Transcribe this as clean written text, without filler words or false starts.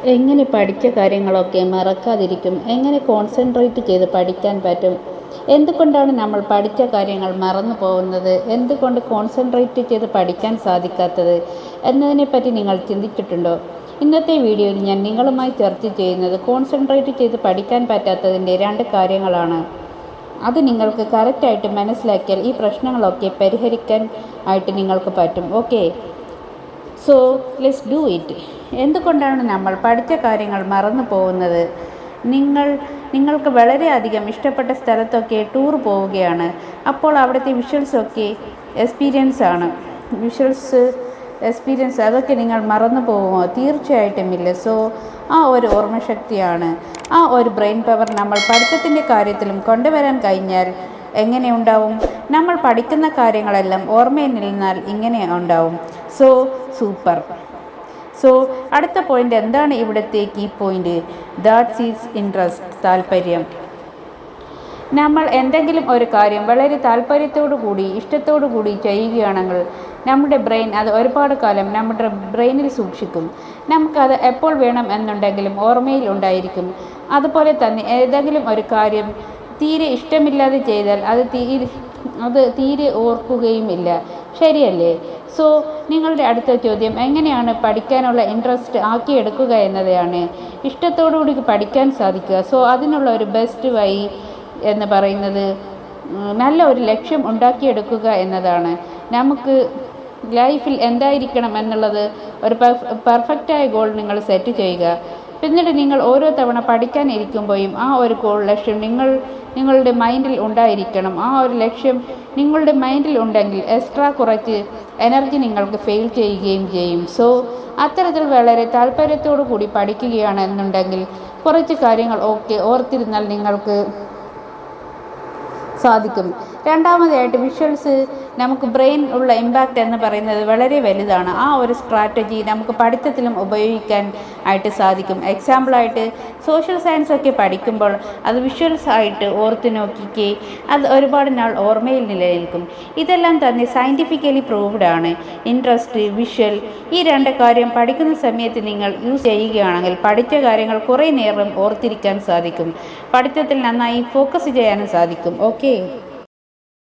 എങ്ങനെ പഠിച്ച കാര്യങ്ങളൊക്കെ മറക്കാതിരിക്കും? എങ്ങനെ കോൺസെൻട്രേറ്റ് ചെയ്ത് പഠിക്കാൻ പറ്റും? എന്തുകൊണ്ടാണ് നമ്മൾ പഠിച്ച കാര്യങ്ങൾ മറന്നു പോകുന്നത്? എന്തുകൊണ്ട് കോൺസെൻട്രേറ്റ് ചെയ്ത് പഠിക്കാൻ സാധിക്കാത്തത് എന്നതിനെപ്പറ്റി നിങ്ങൾ ചിന്തിച്ചിട്ടുണ്ടോ? ഇന്നത്തെ വീഡിയോയിൽ ഞാൻ നിങ്ങളുമായി ചർച്ച ചെയ്യുന്നത് കോൺസെൻട്രേറ്റ് ചെയ്ത് പഠിക്കാൻ പറ്റാത്തതിൻ്റെ 2 കാര്യങ്ങളാണ്. അത് നിങ്ങൾക്ക് കറക്റ്റായിട്ട് മനസ്സിലാക്കിയാൽ ഈ പ്രശ്നങ്ങളൊക്കെ പരിഹരിക്കാൻ ആയിട്ട് നിങ്ങൾക്ക് പറ്റും. Okay, so let's do it. എന്തുകൊണ്ടാണ് നമ്മൾ പഠിച്ച കാര്യങ്ങൾ മറന്നു പോകുന്നത്? നിങ്ങൾക്ക് വളരെയധികം ഇഷ്ടപ്പെട്ട സ്ഥലത്തൊക്കെ ടൂർ പോവുകയാണ്. അപ്പോൾ അവിടുത്തെ വിഷ്വൽസൊക്കെ എക്സ്പീരിയൻസ് അതൊക്കെ നിങ്ങൾ മറന്നു പോകുമോ? തീർച്ചയായിട്ടുമില്ല. സോ ആ ഒരു ഓർമ്മശക്തിയാണ്, ആ ഒരു ബ്രെയിൻ പവർ നമ്മൾ പഠിത്തത്തിൻ്റെ കാര്യത്തിലും കൊണ്ടുവരാൻ കഴിഞ്ഞാൽ എങ്ങനെ ഉണ്ടാവും? നമ്മൾ പഠിക്കുന്ന കാര്യങ്ങളെല്ലാം ഓർമ്മയിൽ നിന്നാൽ ഇങ്ങനെ ഉണ്ടാവും. So super. സോ അടുത്ത പോയിൻ്റ് എന്താണ് ഇവിടുത്തെ key point? That's is interest, താല്പര്യം. നമ്മൾ എന്തെങ്കിലും ഒരു കാര്യം വളരെ താല്പര്യത്തോടു കൂടി ഇഷ്ടത്തോടു കൂടി ചെയ്യുകയാണെങ്കിൽ നമ്മുടെ ബ്രെയിൻ അത് ഒരുപാട് കാലം നമ്മുടെ ബ്രെയിനിൽ സൂക്ഷിക്കും. നമുക്കത് എപ്പോൾ വേണം എന്നുണ്ടെങ്കിലും ഓർമ്മയിൽ ഉണ്ടായിരിക്കും. അതുപോലെ തന്നെ ഏതെങ്കിലും ഒരു കാര്യം തീരെ ഇഷ്ടമില്ലാതെ ചെയ്താൽ അത് തീരെ ഓർക്കുകയുമില്ല. ശരിയല്ലേ? സോ നിങ്ങളുടെ അടുത്ത ചോദ്യം എങ്ങനെയാണ് പഠിക്കാനുള്ള ഇൻട്രസ്റ്റ് ആക്കിയെടുക്കുക എന്നതാണ്. ഇഷ്ടത്തോടുകൂടി പഠിക്കാൻ സാധിക്കുക. സോ അതിനുള്ള ഒരു ബെസ്റ്റ് വഴി എന്ന് പറയുന്നത് നല്ല ഒരു ലക്ഷ്യം ഉണ്ടാക്കിയെടുക്കുക എന്നതാണ്. നമുക്ക് ലൈഫിൽ എന്തായിരിക്കണം എന്നുള്ളത് ഒരു പെർഫെക്റ്റായ ഗോൾ നിങ്ങൾ സെറ്റ് ചെയ്യുക. പിന്നീട് നിങ്ങൾ ഓരോ തവണ പഠിക്കാൻ ഇരിക്കുമ്പോഴും ആ ഒരു ഗോൾ ലക്ഷ്യം നിങ്ങളുടെ മൈൻഡിൽ ഉണ്ടായിരിക്കണം. ആ ഒരു ലക്ഷ്യം നിങ്ങളുടെ മൈൻഡിൽ ഉണ്ടെങ്കിൽ എക്സ്ട്രാ കുറച്ച് എനർജി നിങ്ങൾക്ക് ഫെയിൽ ചെയ്യുകയും ചെയ്യും. സോ അത്തരത്തിൽ വളരെ താല്പര്യത്തോടു കൂടി പഠിക്കുകയാണ് എന്നുണ്ടെങ്കിൽ കുറച്ച് കാര്യങ്ങൾ ഓർത്തിരുന്നാൽ നിങ്ങൾക്ക് സാധിക്കും. രണ്ടാമതായിട്ട് വിഷ്വൽസ് നമുക്ക് ബ്രെയിൻ ഉള്ള ഇമ്പാക്റ്റ് എന്ന് പറയുന്നത് വളരെ വലുതാണ്. ആ ഒരു സ്ട്രാറ്റജി നമുക്ക് പഠിത്തത്തിലും ഉപയോഗിക്കാൻ ആയിട്ട് സാധിക്കും. എക്സാമ്പിളായിട്ട് സോഷ്യൽ സയൻസ് ഒക്കെ പഠിക്കുമ്പോൾ അത് വിഷ്വൽസ് ആയിട്ട് ഓർത്ത് നോക്കിക്കേ, അത് ഒരുപാട് നാൾ ഓർമ്മയിൽ നിലനിൽക്കും. ഇതെല്ലാം തന്നെ സയൻറ്റിഫിക്കലി പ്രൂവ്ഡ് ആണ്. ഇൻട്രസ്റ്റ്, വിഷ്വൽ, ഈ 2 കാര്യം പഠിക്കുന്ന സമയത്ത് നിങ്ങൾ യൂസ് ചെയ്യുകയാണെങ്കിൽ പഠിച്ച കാര്യങ്ങൾ കുറേ നേരം ഓർത്തിരിക്കാൻ സാധിക്കും. പഠിത്തത്തിൽ നന്നായി ഫോക്കസ് ചെയ്യാനും സാധിക്കും. ഓക്കെ.